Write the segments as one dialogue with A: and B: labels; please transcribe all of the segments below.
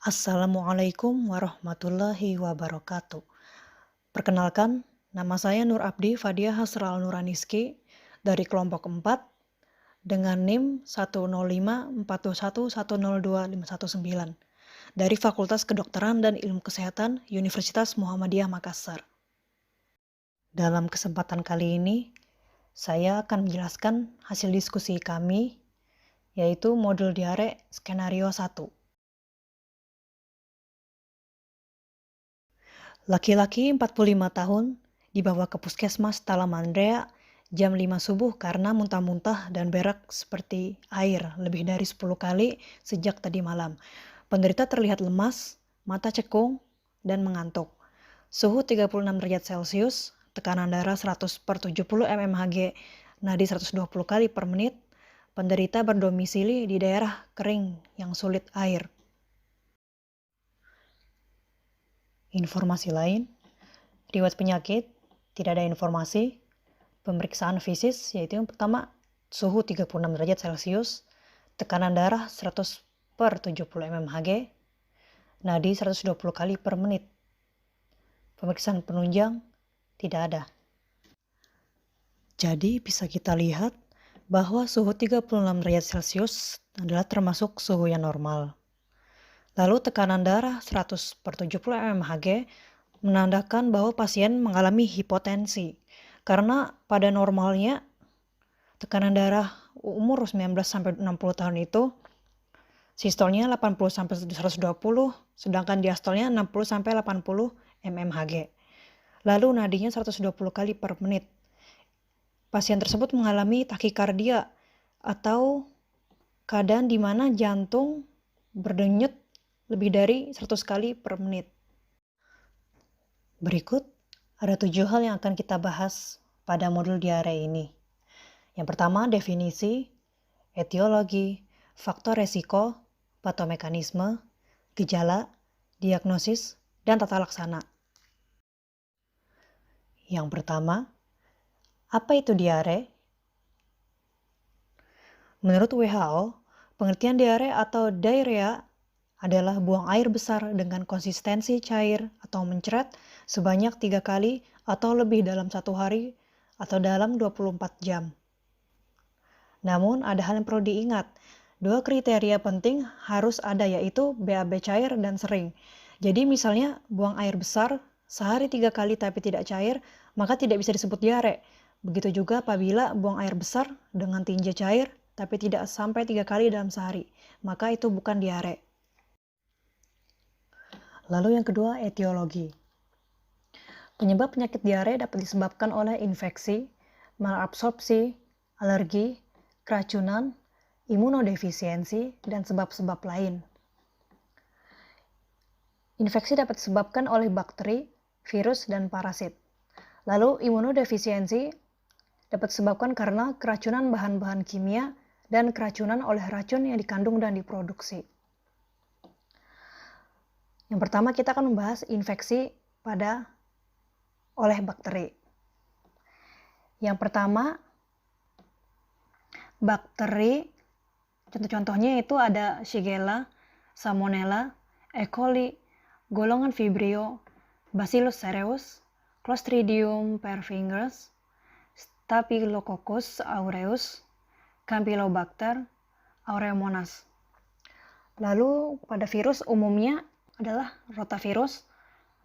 A: Assalamualaikum warahmatullahi wabarakatuh. Perkenalkan, nama saya Nur Abdi Fadia Hasral Nuraniski dari kelompok 4 dengan NIM 10541102519 dari Fakultas Kedokteran dan Ilmu Kesehatan Universitas Muhammadiyah Makassar. Dalam kesempatan kali ini, saya akan menjelaskan hasil diskusi kami, yaitu modul diare skenario 1. Laki-laki 45 tahun dibawa ke puskesmas Talamandrea jam 5 subuh karena muntah-muntah dan berak seperti air lebih dari 10 kali sejak tadi malam. Penderita terlihat lemas, mata cekung, dan mengantuk. Suhu 36 derajat Celcius, tekanan darah 100/70 mmHg, nadi 120 kali per menit. Penderita berdomisili di daerah kering yang sulit air. Informasi lain, riwayat penyakit, tidak ada informasi. Pemeriksaan fisik, yaitu yang pertama, suhu 36 derajat Celcius, tekanan darah 100/70 mmHg, nadi 120 kali per menit. Pemeriksaan penunjang, tidak ada. Jadi bisa kita lihat bahwa suhu 36 derajat Celcius adalah termasuk suhu yang normal. Lalu tekanan darah 100/70 mmHg menandakan bahwa pasien mengalami hipotensi. Karena pada normalnya tekanan darah umur 19-60 tahun itu sistolnya 80-120, sedangkan diastolnya 60-80 mmHg. Lalu nadinya 120 kali per menit. Pasien tersebut mengalami takikardia atau keadaan di mana jantung berdenyut lebih dari 100 kali per menit. Berikut ada 7 hal yang akan kita bahas pada modul diare ini. Yang pertama, definisi, etiologi, faktor resiko, patomekanisme, gejala, diagnosis, dan tata laksana. Yang pertama, apa itu diare? Menurut WHO, pengertian diare atau diarrhea adalah buang air besar dengan konsistensi cair atau mencret sebanyak 3 kali atau lebih dalam 1 hari atau dalam 24 jam. Namun ada hal yang perlu diingat, 2 kriteria penting harus ada, yaitu BAB cair dan sering. Jadi misalnya buang air besar sehari 3 kali tapi tidak cair, maka tidak bisa disebut diare. Begitu juga apabila buang air besar dengan tinja cair tapi tidak sampai 3 kali dalam sehari, maka itu bukan diare. Lalu yang kedua, etiologi. Penyebab penyakit diare dapat disebabkan oleh infeksi, malabsorpsi, alergi, keracunan, imunodefisiensi, dan sebab-sebab lain. Infeksi dapat disebabkan oleh bakteri, virus, dan parasit. Lalu imunodefisiensi dapat disebabkan karena keracunan bahan-bahan kimia dan keracunan oleh racun yang dikandung dan diproduksi. Yang pertama kita akan membahas infeksi oleh bakteri. Yang pertama, bakteri, contoh-contohnya itu ada Shigella, Salmonella, E. coli, golongan Vibrio, Bacillus cereus, Clostridium perfringens, Staphylococcus aureus, Campylobacter, Aureomonas. Lalu pada virus umumnya adalah rotavirus,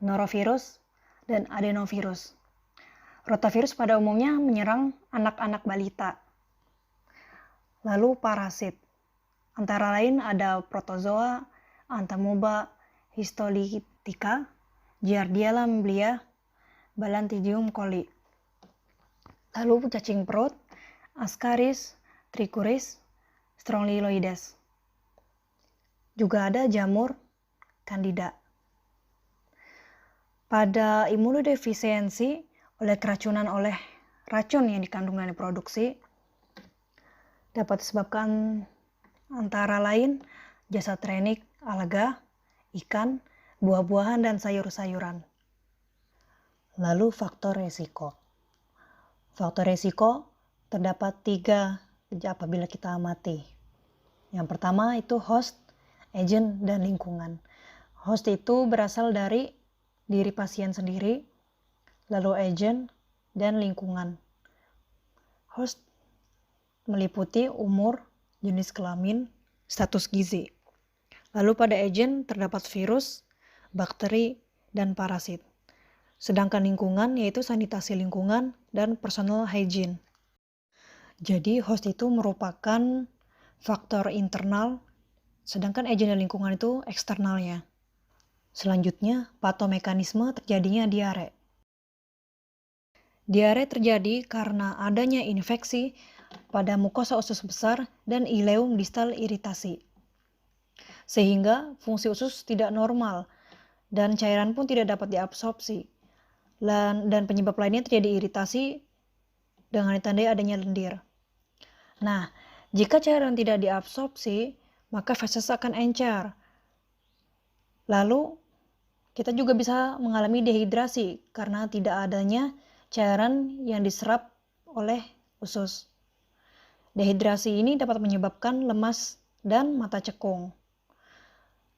A: norovirus, dan adenovirus. Rotavirus pada umumnya menyerang anak-anak balita. Lalu parasit, antara lain ada protozoa, Entamoeba histolytica, Giardia lamblia, Balantidium coli. Lalu cacing perut, Ascaris, Trichuris, Strongyloides. Juga ada jamur, Candida. Pada imunodefisiensi oleh keracunan oleh racun yang dikandung dan diproduksi, dapat disebabkan antara lain jasad renik, alga, ikan, buah-buahan, dan sayur-sayuran. Lalu faktor resiko. Faktor resiko terdapat 3 apabila kita amati. Yang pertama itu host, agent, dan lingkungan. Host itu berasal dari diri pasien sendiri, lalu agent, dan lingkungan. Host meliputi umur, jenis kelamin, status gizi. Lalu pada agent terdapat virus, bakteri, dan parasit. Sedangkan lingkungan yaitu sanitasi lingkungan dan personal hygiene. Jadi host itu merupakan faktor internal, sedangkan agent dan lingkungan itu eksternalnya. Selanjutnya, patomekanisme terjadinya diare. Diare terjadi karena adanya infeksi pada mukosa usus besar dan ileum distal iritasi. Sehingga fungsi usus tidak normal dan cairan pun tidak dapat diabsorpsi. Dan penyebab lainnya terjadi iritasi dengan ditandai adanya lendir. Nah, jika cairan tidak diabsorpsi, maka feses akan encer. Lalu, kita juga bisa mengalami dehidrasi karena tidak adanya cairan yang diserap oleh usus. Dehidrasi ini dapat menyebabkan lemas dan mata cekung.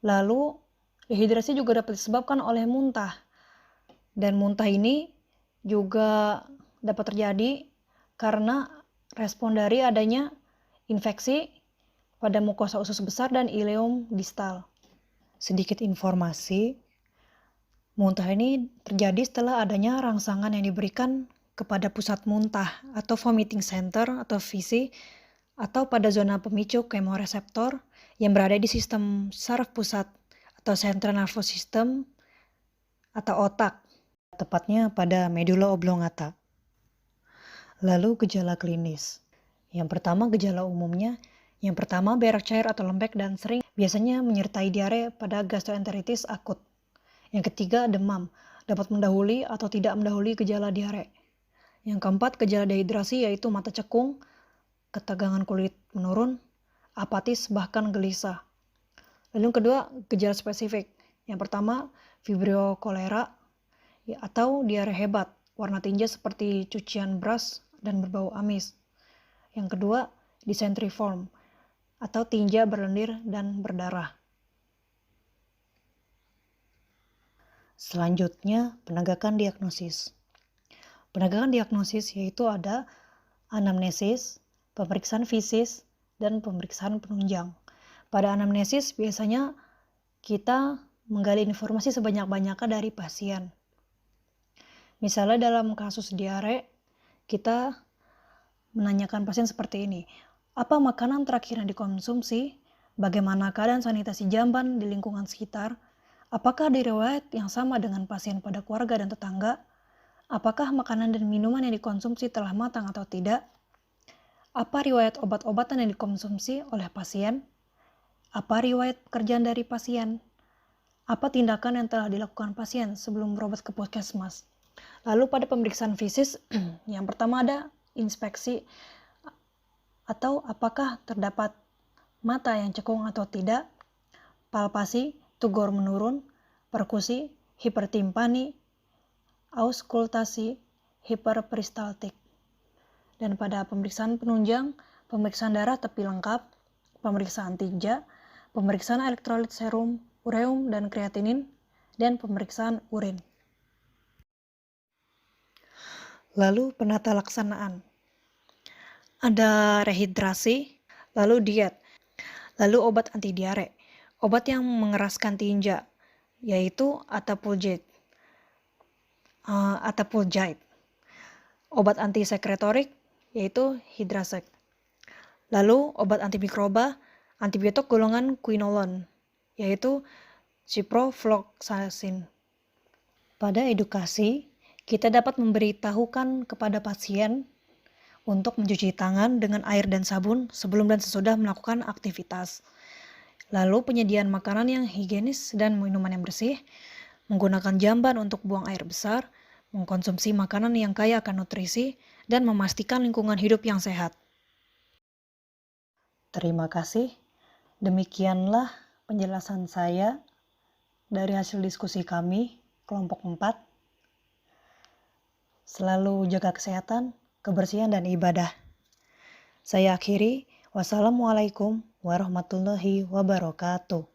A: Lalu, dehidrasi juga dapat disebabkan oleh muntah. Dan muntah ini juga dapat terjadi karena respon dari adanya infeksi pada mukosa usus besar dan ileum distal. Sedikit informasi, muntah ini terjadi setelah adanya rangsangan yang diberikan kepada pusat muntah atau vomiting center atau VC atau pada zona pemicu kemoreseptor yang berada di sistem saraf pusat atau central nervous system atau otak, tepatnya pada medula oblongata. Lalu gejala klinis. Yang pertama gejala umumnya, yang pertama berak cair atau lembek dan sering biasanya menyertai diare pada gastroenteritis akut. Yang ketiga demam, dapat mendahului atau tidak mendahului gejala diare. Yang keempat gejala dehidrasi yaitu mata cekung, ketegangan kulit menurun, apatis bahkan gelisah. Lalu yang kedua gejala spesifik. Yang pertama vibrio kolera atau diare hebat, warna tinja seperti cucian beras dan berbau amis. Yang kedua dysenteriform atau tinja berlendir dan berdarah. Selanjutnya penegakan diagnosis. Penegakan diagnosis yaitu ada anamnesis, pemeriksaan fisis, dan pemeriksaan penunjang. Pada anamnesis biasanya kita menggali informasi sebanyak-banyaknya dari pasien. Misalnya dalam kasus diare, kita menanyakan pasien seperti ini. Apa makanan terakhir yang dikonsumsi? Bagaimana keadaan sanitasi jamban di lingkungan sekitar? Apakah ada riwayat yang sama dengan pasien pada keluarga dan tetangga? Apakah makanan dan minuman yang dikonsumsi telah matang atau tidak? Apa riwayat obat-obatan yang dikonsumsi oleh pasien? Apa riwayat pekerjaan dari pasien? Apa tindakan yang telah dilakukan pasien sebelum berobat ke puskesmas? Lalu pada pemeriksaan fisis, yang pertama ada inspeksi atau apakah terdapat mata yang cekung atau tidak, palpasi, tugor menurun, perkusi, hipertimpani, auskultasi, hiperperistaltik. Dan pada pemeriksaan penunjang, pemeriksaan darah tepi lengkap, pemeriksaan tinja, pemeriksaan elektrolit serum, ureum dan kreatinin, dan pemeriksaan urin. Lalu penata laksanaan. Ada rehidrasi, lalu diet, lalu obat anti diare, obat yang mengeraskan tinja, yaitu atapulgite, obat antisekretorik, yaitu hidrasek. Lalu obat antimikroba, antibiotik golongan quinolone, yaitu ciprofloxacin. Pada edukasi, kita dapat memberitahukan kepada pasien untuk mencuci tangan dengan air dan sabun sebelum dan sesudah melakukan aktivitas. Lalu penyediaan makanan yang higienis dan minuman yang bersih, menggunakan jamban untuk buang air besar, mengkonsumsi makanan yang kaya akan nutrisi, dan memastikan lingkungan hidup yang sehat. Terima kasih. Demikianlah penjelasan saya dari hasil diskusi kami, kelompok 4. Selalu jaga kesehatan, kebersihan, dan ibadah. Saya akhiri. Wassalamualaikum warahmatullahi wabarakatuh.